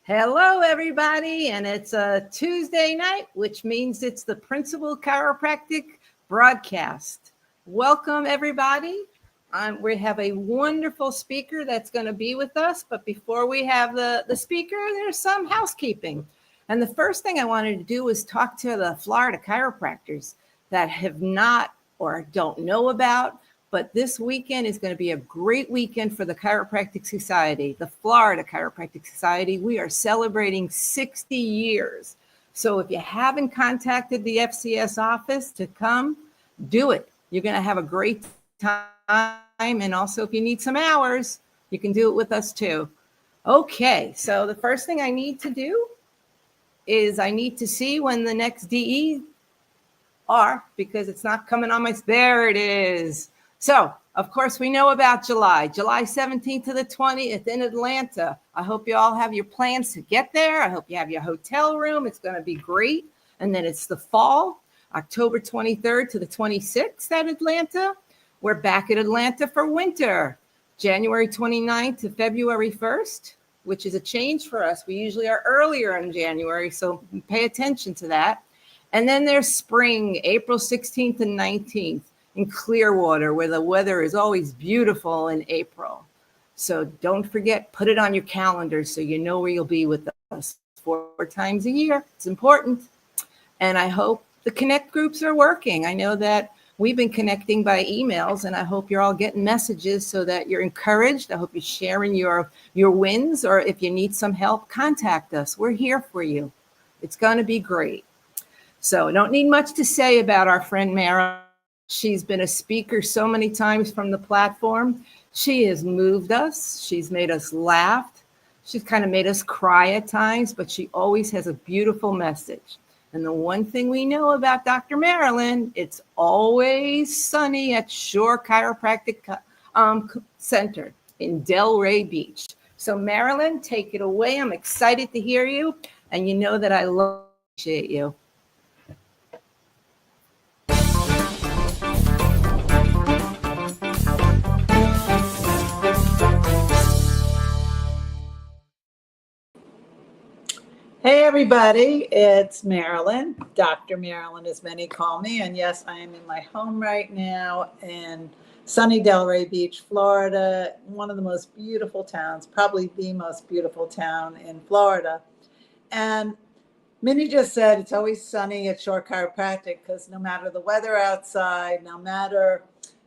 Hello, everybody, and it's a Tuesday night, which means it's the Principal Chiropractic broadcast. Welcome, everybody. We have a wonderful speaker that's going to be with us, but before we have the speaker, there's some housekeeping. And the first thing I wanted to do was talk to the Florida chiropractors that have not or don't know about. But this weekend is going to be a great weekend for the Chiropractic Society, the Florida Chiropractic Society. We are celebrating 60 years. So if you haven't contacted the FCS office to come, do it. You're going to have a great time. And also, if you need some hours, you can do it with us too. Okay, so the first thing I need to do is I need to see when the next DE are, because it's not coming on my, there it is. So, of course, we know about July 17th to the 20th in Atlanta. I hope you all have your plans to get there. I hope you have your hotel room. It's going to be great. And then it's the fall, October 23rd to the 26th at Atlanta. We're back at Atlanta for winter, January 29th to February 1st, which is a change for us. We usually are earlier in January, so pay attention to that. And then there's spring, April 16th and 19th. In Clearwater, where the weather is always beautiful in April. So don't forget, put it on your calendar so you know where you'll be with us 4 times a year. It's important. And I hope the Connect groups are working. I know that we've been connecting by emails, and I hope you're all getting messages so that you're encouraged. I hope you're sharing your wins, or if you need some help, contact us. We're here for you. It's going to be great. So I don't need much to say about our friend Marilyn. She's been a speaker so many times from the platform. She has moved us. She's made us laugh. She's kind of made us cry at times, but she always has a beautiful message. And the one thing we know about Dr. Marilyn, it's always sunny at Shore Chiropractic Center in Delray Beach. So Marilyn, take it away. I'm excited to hear you. And you know that I appreciate you. Hey everybody, it's Marilyn, Dr. Marilyn as many call me, and yes, I am in my home right now in sunny Delray Beach, Florida, one of the most beautiful towns, probably the most beautiful town in Florida. And Minnie just said it's always sunny at Shore Chiropractic because no matter the weather outside, no matter,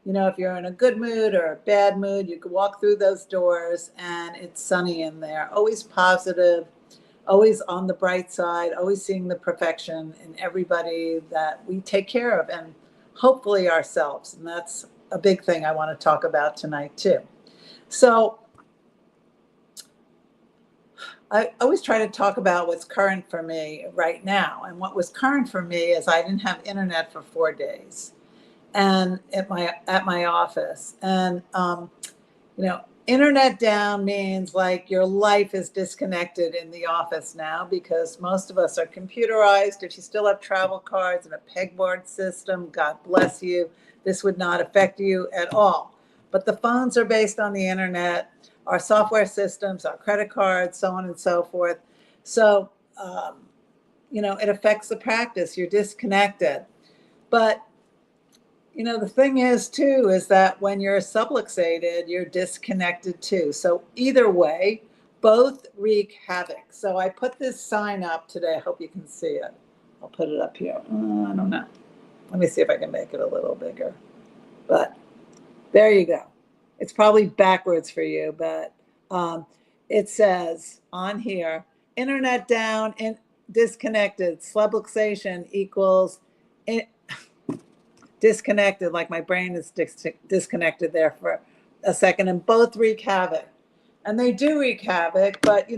if you're in a good mood or a bad mood, you can walk through those doors and it's sunny in there, always positive. Always on the bright side, always seeing the perfection in everybody that we take care of and hopefully ourselves. And that's a big thing I want to talk about tonight too. So I always try to talk about what's current for me right now. And what was current for me is I didn't have internet for 4 days and at my office. And, internet down means like your life is disconnected in the office now because most of us are computerized. If you still have travel cards and a pegboard system, God bless you. This would not affect you at all. But the phones are based on the internet, our software systems, our credit cards, so on and so forth. So, it affects the practice. You're disconnected. But the thing is, too, is that when you're subluxated, you're disconnected, too. So either way, both wreak havoc. So I put this sign up today. I hope you can see it. I'll put it up here. I don't know. Let me see if I can make it a little bigger. But there you go. It's probably backwards for you, but it says on here, internet down and disconnected. Subluxation equals disconnected, like my brain is disconnected there for a second, and both wreak havoc. And they do wreak havoc, but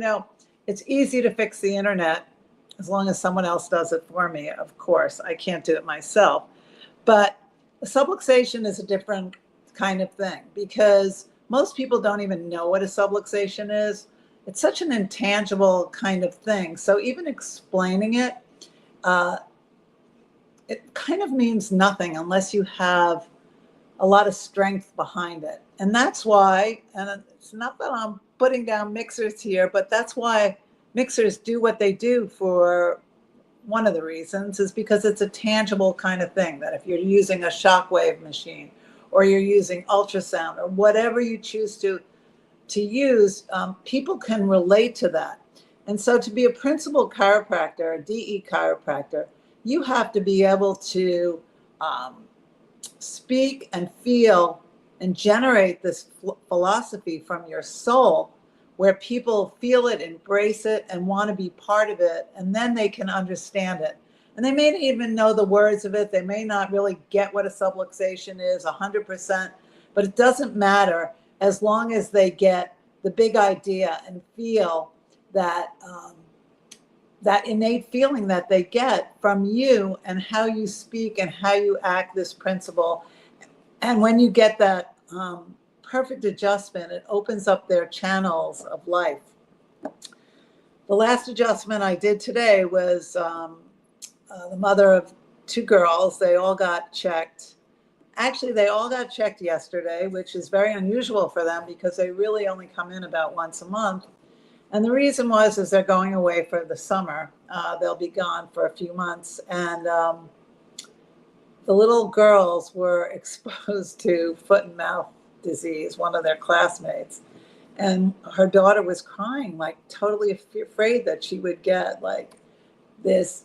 it's easy to fix the internet as long as someone else does it for me. Of course, I can't do it myself. But subluxation is a different kind of thing because most people don't even know what a subluxation is. It's such an intangible kind of thing. So even explaining it, it kind of means nothing unless you have a lot of strength behind it. And that's why, and it's not that I'm putting down mixers here, but that's why mixers do what they do for one of the reasons is because it's a tangible kind of thing, that if you're using a shockwave machine or you're using ultrasound or whatever you choose to use, people can relate to that. And so to be a principal chiropractor, a DE chiropractor, you have to be able to speak and feel and generate this philosophy from your soul, where people feel it, embrace it, and want to be part of it, and then they can understand it. And they may not even know the words of it. They may not really get what a subluxation is 100%, but it doesn't matter as long as they get the big idea and feel that that innate feeling that they get from you and how you speak and how you act this principle. And when you get that perfect adjustment, it opens up their channels of life. The last adjustment I did today was the mother of 2 girls. They all got checked. Actually, they all got checked yesterday, which is very unusual for them because they really only come in about once a month. And the reason is they're going away for the summer. They'll be gone for a few months. And the little girls were exposed to foot and mouth disease, one of their classmates. And her daughter was crying, like totally afraid that she would get like this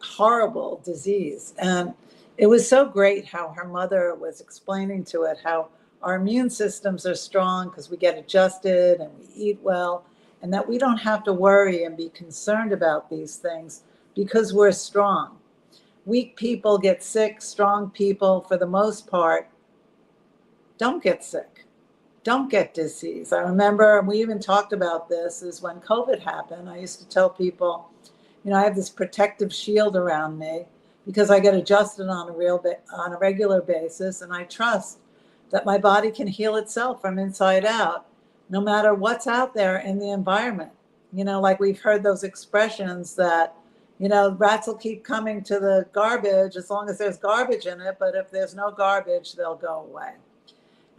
horrible disease. And it was so great how her mother was explaining to it how our immune systems are strong because we get adjusted and we eat well, and that we don't have to worry and be concerned about these things because we're strong. Weak people get sick. Strong people, for the most part, don't get sick, don't get disease. I remember, and we even talked about this, is when COVID happened, I used to tell people, I have this protective shield around me because I get adjusted on a regular basis, and I trust that my body can heal itself from inside out, no matter what's out there in the environment. Like we've heard those expressions that, rats will keep coming to the garbage as long as there's garbage in it, but if there's no garbage, they'll go away.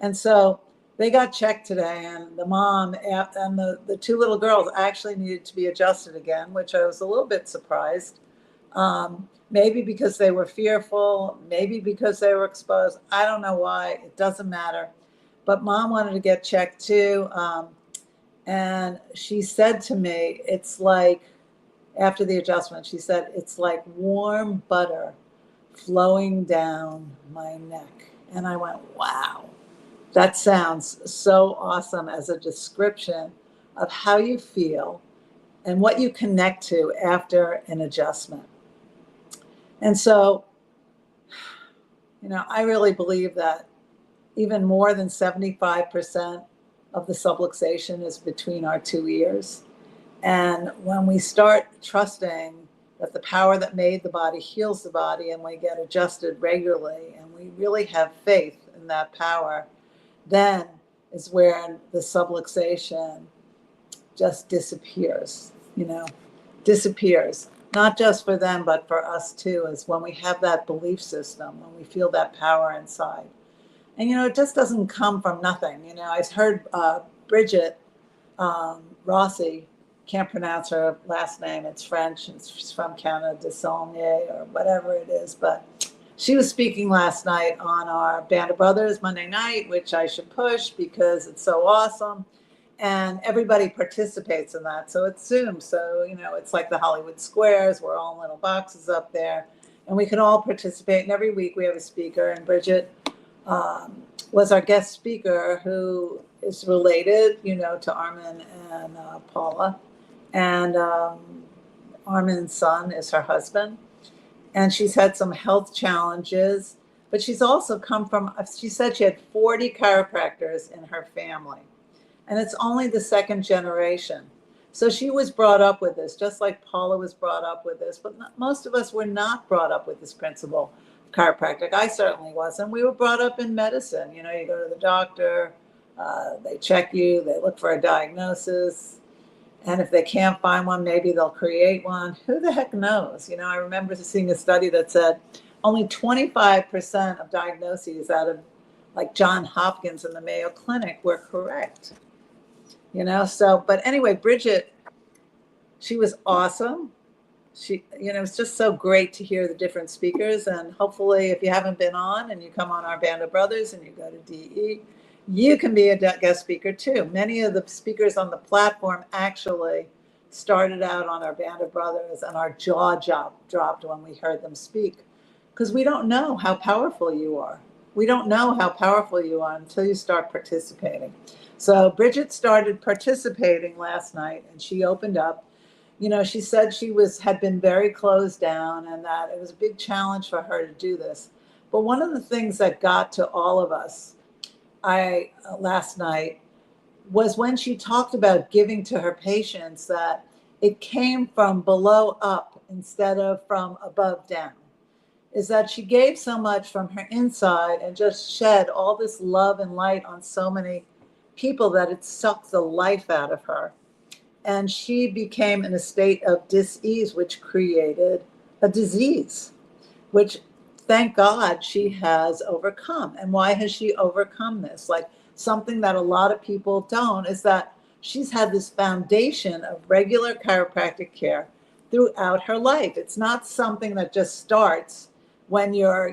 And so they got checked today, and the mom and the 2 little girls actually needed to be adjusted again, which I was a little bit surprised. Maybe because they were fearful, maybe because they were exposed. I don't know why. It doesn't matter. But mom wanted to get checked too. And she said to me, it's like, after the adjustment, she said, it's like warm butter flowing down my neck. And I went, wow, that sounds so awesome as a description of how you feel and what you connect to after an adjustment. And so, I really believe that even more than 75% of the subluxation is between our 2 ears. And when we start trusting that the power that made the body heals the body, and we get adjusted regularly, and we really have faith in that power, then is where the subluxation just disappears, disappears. Not just for them, but for us too, is when we have that belief system, when we feel that power inside. And, it just doesn't come from nothing. I heard Bridget Rossi, can't pronounce her last name, it's French, she's from Canada, de Saulnier or whatever it is, but she was speaking last night on our Band of Brothers Monday night, which I should push because it's so awesome. And everybody participates in that. So it's Zoom. So, it's like the Hollywood Squares. We're all in little boxes up there. And we can all participate. And every week we have a speaker. And Bridget was our guest speaker, who is related, to Armin and Paula. And Armin's son is her husband. And she's had some health challenges. But she's also come from, she said she had 40 chiropractors in her family. And it's only the 2nd generation. So she was brought up with this, just like Paula was brought up with this. But most of us were not brought up with this principle of chiropractic. I certainly wasn't. We were brought up in medicine. You go to the doctor, they check you, they look for a diagnosis. And if they can't find one, maybe they'll create one. Who the heck knows? I remember seeing a study that said only 25% of diagnoses out of like John Hopkins and the Mayo Clinic were correct. So, but anyway, Bridget She was awesome. It's just so great to hear the different speakers. And hopefully, if you haven't been on and you come on our Band of Brothers and you go to DE, you can be a guest speaker too. Many of the speakers on the platform actually started out on our Band of Brothers, and our jaw dropped when we heard them speak, because we don't know how powerful you are. We don't know how powerful you are until you start participating. So Bridget started participating last night, and she opened up. She said she had been very closed down and that it was a big challenge for her to do this. But one of the things that got to all of us last night was when she talked about giving to her patients, that it came from below up instead of from above down. Is that she gave so much from her inside and just shed all this love and light on so many people that it sucked the life out of her. And she became in a state of dis-ease, which created a disease, which, thank God, she has overcome. And why has she overcome this? Like, something that a lot of people don't is that she's had this foundation of regular chiropractic care throughout her life. It's not something that just starts when you're,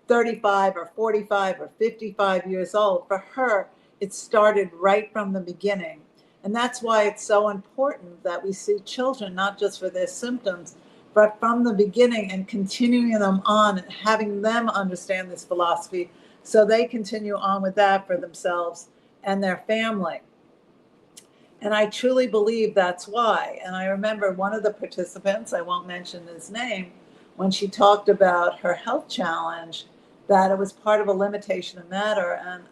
35 or 45 or 55 years old. For her, it started right from the beginning. And that's why it's so important that we see children, not just for their symptoms, but from the beginning, and continuing them on and having them understand this philosophy so they continue on with that for themselves and their family. And I truly believe that's why. And I remember one of the participants, I won't mention his name, when she talked about her health challenge, that it was part of a limitation of matter. And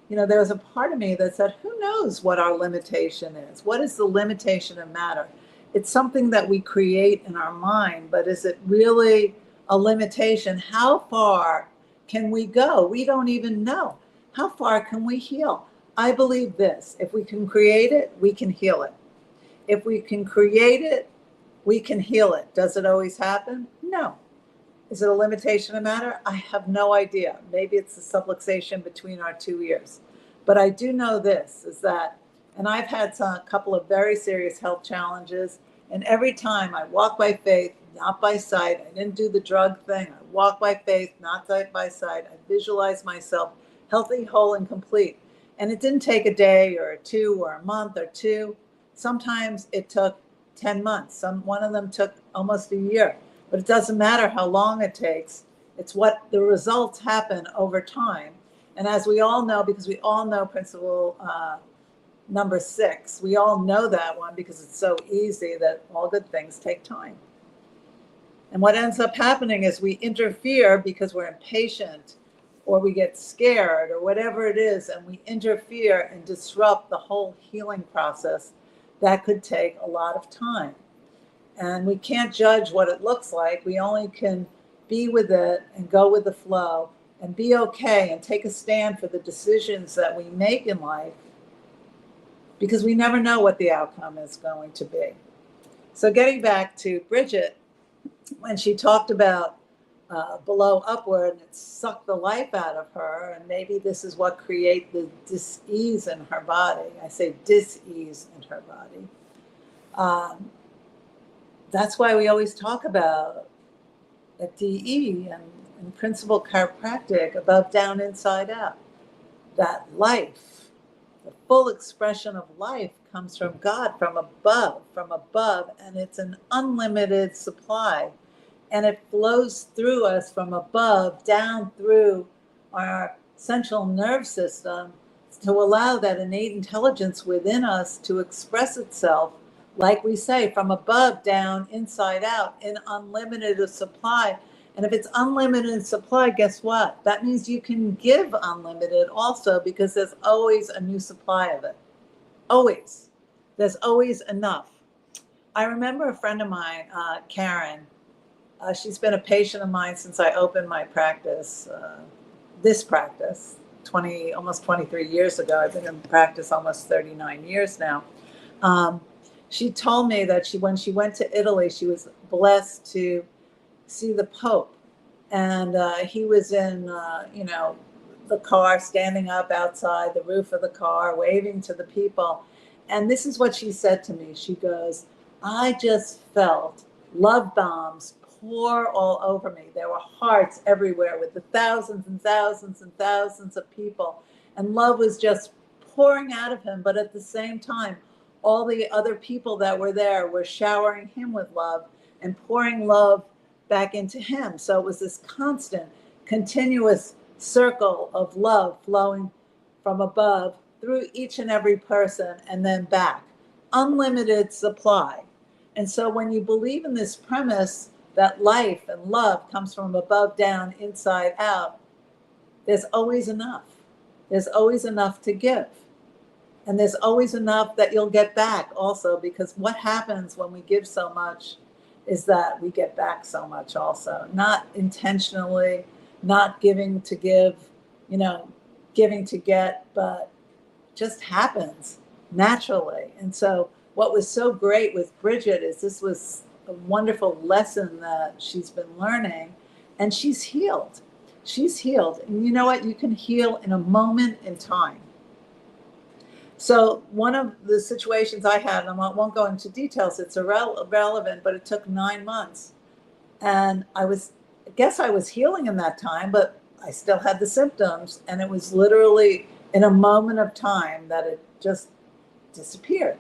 there was a part of me that said, who knows what our limitation is? What is the limitation of matter? It's something that we create in our mind, but is it really a limitation? How far can we go? We don't even know. How far can we heal? I believe this: if we can create it, we can heal it. If we can create it, we can heal it. Does it always happen? No. Is it a limitation of matter? I have no idea. Maybe it's the subluxation between our two ears. But I do know this, is that, and I've had a couple of very serious health challenges, and every time I walk by faith, not by sight. I didn't do the drug thing. I walk by faith, not by sight. I visualize myself healthy, whole, and complete. And it didn't take a day or two or a month or two. Sometimes it took 10 months. One of them took almost a year. But it doesn't matter how long it takes. It's what the results happen over time. And as we all know, because we all know principle number 6, we all know that one because it's so easy, that all good things take time. And what ends up happening is we interfere because we're impatient, or we get scared, or whatever it is, and we interfere and disrupt the whole healing process that could take a lot of time. And we can't judge what it looks like. We only can be with it and go with the flow and be okay and take a stand for the decisions that we make in life, because we never know what the outcome is going to be. So getting back to Bridget, when she talked about below upward, and it sucked the life out of her, and maybe this is what creates the dis-ease in her body. I say dis-ease in her body. That's why we always talk about at DE and principle chiropractic, above, down, inside out. That life, the full expression of life, comes from God, from above, and it's an unlimited supply. And it flows through us from above down through our central nerve system to allow that innate intelligence within us to express itself, like we say, from above down, inside out, in unlimited supply. And if it's unlimited supply, guess what? That means you can give unlimited also, because there's always a new supply of it. Always. There's always enough. I remember a friend of mine, Karen. She's been a patient of mine since I opened my practice, this practice, almost 23 years ago. I've been in practice almost 39 years now. She told me that when she went to Italy, she was blessed to see the Pope. And he was in, the car, standing up outside the roof of the car, waving to the people. And this is what she said to me. She goes, I just felt love bombs pour all over me. There were hearts everywhere with the thousands and thousands and thousands of people. And love was just pouring out of him. But at the same time, all the other people that were there were showering him with love and pouring love back into him. So it was this constant, continuous circle of love flowing from above through each and every person and then back. Unlimited supply. And so when you believe in this premise that life and love comes from above down, inside out, there's always enough. There's always enough to give. And there's always enough that you'll get back also, because what happens when we give so much is that we get back so much also. Not intentionally, not giving to give, giving to get, but just happens naturally. And so what was so great with Bridget is this was a wonderful lesson that she's been learning, and she's healed. She's healed. And you know what? You can heal in a moment in time. So one of the situations I had, and I won't go into details, it's irrelevant, but it took 9 months. And I guess I was healing in that time, but I still had the symptoms. And it was literally in a moment of time that it just disappeared.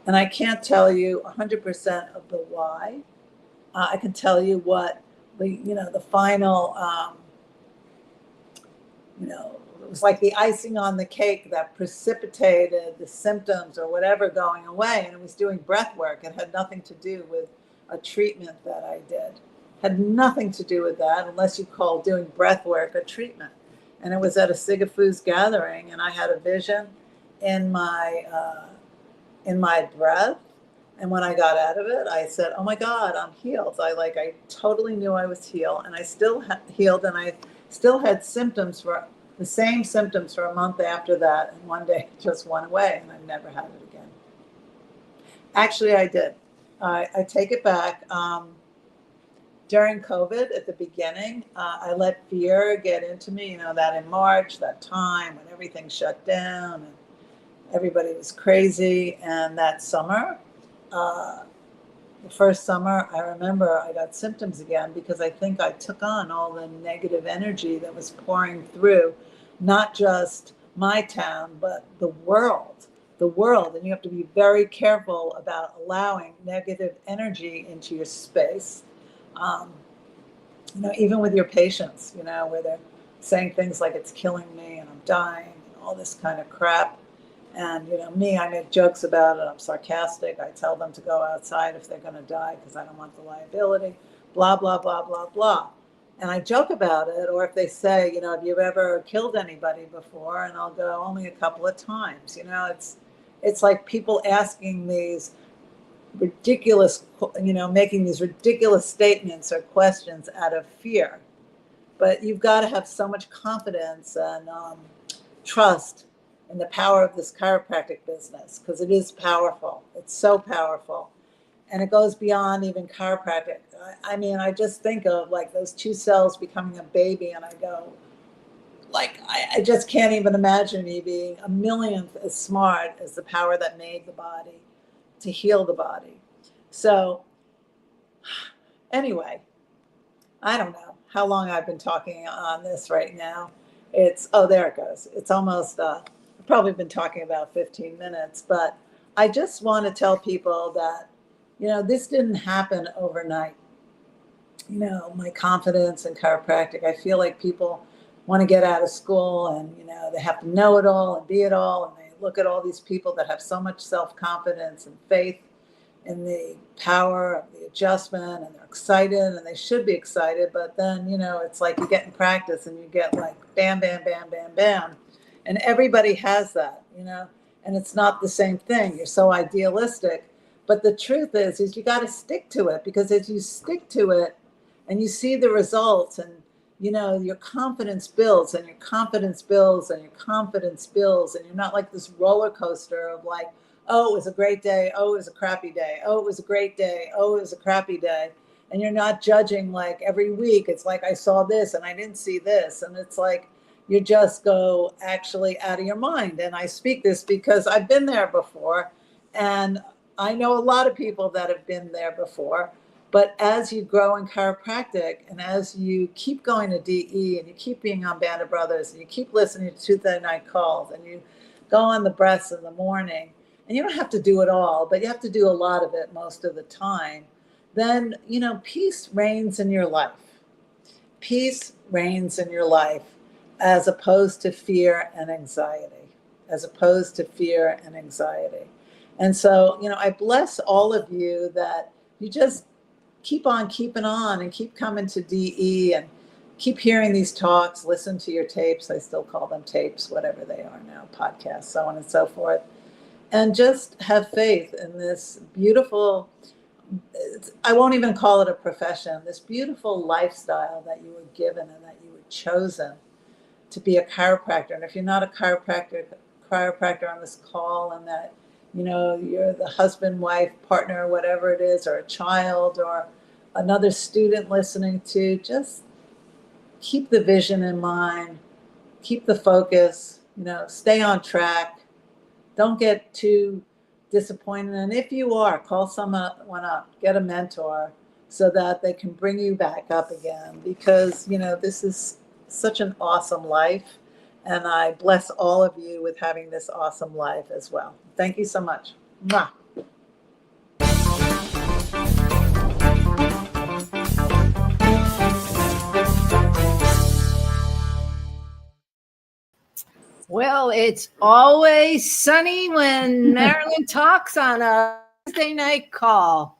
And I can't tell you 100% of the why. I can tell you what the final, it was like the icing on the cake that precipitated the symptoms or whatever going away. And it was doing breath work. It had nothing to do with a treatment that I did. Had nothing to do with that, unless you call doing breath work a treatment. And it was at a Sigafoos gathering, and I had a vision in my breath. And when I got out of it, I said, oh my God, I'm healed. I totally knew I was healed, and I still healed, and I still had the same symptoms for a month after that. And one day it just went away, and I never had it again. Actually, I did. I take it back. During COVID at the beginning, I let fear get into me, that in March, that time when everything shut down and everybody was crazy. And that summer, the first summer, I remember I got symptoms again because I think I took on all the negative energy that was pouring through, not just my town, but the world. And you have to be very careful about allowing negative energy into your space. Even with your patients, where they're saying things like it's killing me and I'm dying and all this kind of crap. And, me, I make jokes about it. I'm sarcastic. I tell them to go outside if they're going to die because I don't want the liability, blah, blah, blah, blah, blah. And I joke about it. Or if they say, have you ever killed anybody before? And I'll go, only a couple of times. It's like people asking these ridiculous, making these ridiculous statements or questions out of fear. But you've got to have so much confidence and trust in the power of this chiropractic business, because it is powerful. It's so powerful. And it goes beyond even chiropractic. I just think of those 2 cells becoming a baby, and I go, I just can't even imagine me being a millionth as smart as the power that made the body to heal the body. So anyway, I don't know how long I've been talking on this right now. There it goes. It's almost, I've probably been talking about 15 minutes, but I just want to tell people that, this didn't happen overnight. My confidence in chiropractic, I feel like people want to get out of school and, they have to know it all and be it all. And they look at all these people that have so much self-confidence and faith in the power of the adjustment, and they're excited, and they should be excited. But then, it's like you get in practice and you get bam, bam, bam, bam, bam. And everybody has that, and it's not the same thing. You're so idealistic. But the truth is you got to stick to it, because as you stick to it and you see the results, and your confidence builds and your confidence builds and your confidence builds, and you're not like this roller coaster of oh, it was a great day. Oh, it was a crappy day. Oh, it was a great day. Oh, it was a crappy day. And you're not judging every week. It's I saw this and I didn't see this. And it's you just go actually out of your mind. And I speak this because I've been there before. And I know a lot of people that have been there before, but as you grow in chiropractic and as you keep going to DE and you keep being on Band of Brothers and you keep listening to Tuesday Night Calls and you go on the breaths in the morning, and you don't have to do it all, but you have to do a lot of it most of the time, then, peace reigns in your life. Peace reigns in your life as opposed to fear and anxiety, as opposed to fear and anxiety. And so, I bless all of you that you just keep on keeping on and keep coming to DE and keep hearing these talks, listen to your tapes. I still call them tapes, whatever they are now, podcasts, so on and so forth. And just have faith in this beautiful, I won't even call it a profession, this beautiful lifestyle that you were given and that you were chosen to be a chiropractor. And if you're not a chiropractor on this call, and that, you're the husband, wife, partner, whatever it is, or a child or another student listening to, just keep the vision in mind, keep the focus, stay on track. Don't get too disappointed. And if you are, call someone up, get a mentor so that they can bring you back up again, because, this is such an awesome life. And I bless all of you with having this awesome life as well. Thank you so much. Mwah. Well, it's always sunny when Marilyn talks on a Tuesday night call.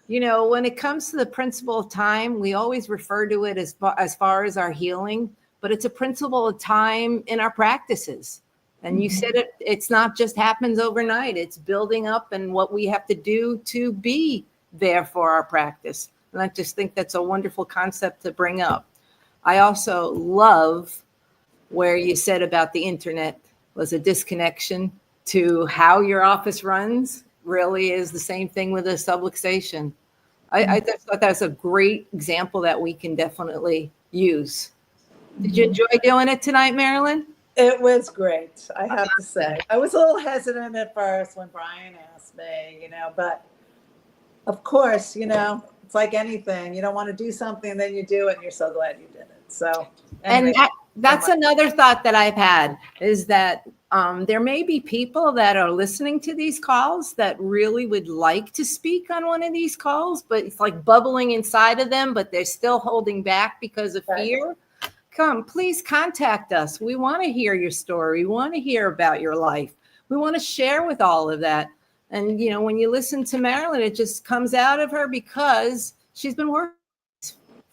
When it comes to the principle of time, we always refer to it as far as our healing, but it's a principle of time in our practices. And you said it's not just happens overnight. It's building up and what we have to do to be there for our practice. And I just think that's a wonderful concept to bring up. I also love where you said about the internet was a disconnection to how your office runs. Really is the same thing with a subluxation. I just thought that was a great example that we can definitely use. Did you enjoy doing it tonight, Marilyn? It was great, I have to say. I was a little hesitant at first when Brian asked me, but of course, it's like anything. You don't want to do something, and then you do it, and you're so glad you did it. So, anyway, and that's another thought that I've had is that there may be people that are listening to these calls that really would like to speak on one of these calls, but it's like bubbling inside of them, but they're still holding back because of fear. Please contact us. We want to hear your story. We want to hear about your life. We want to share with all of that. And, when you listen to Marilyn, it just comes out of her because she's been working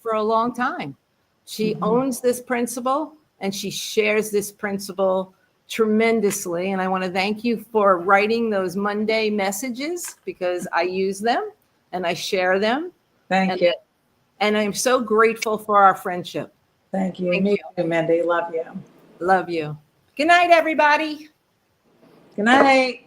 for a long time. She owns this principle and she shares this principle tremendously. And I want to thank you for writing those Monday messages because I use them and I share them. Thank you. And I'm so grateful for our friendship. Thank you. Me too, Mindy. Love you. Love you. Good night, everybody. Good night.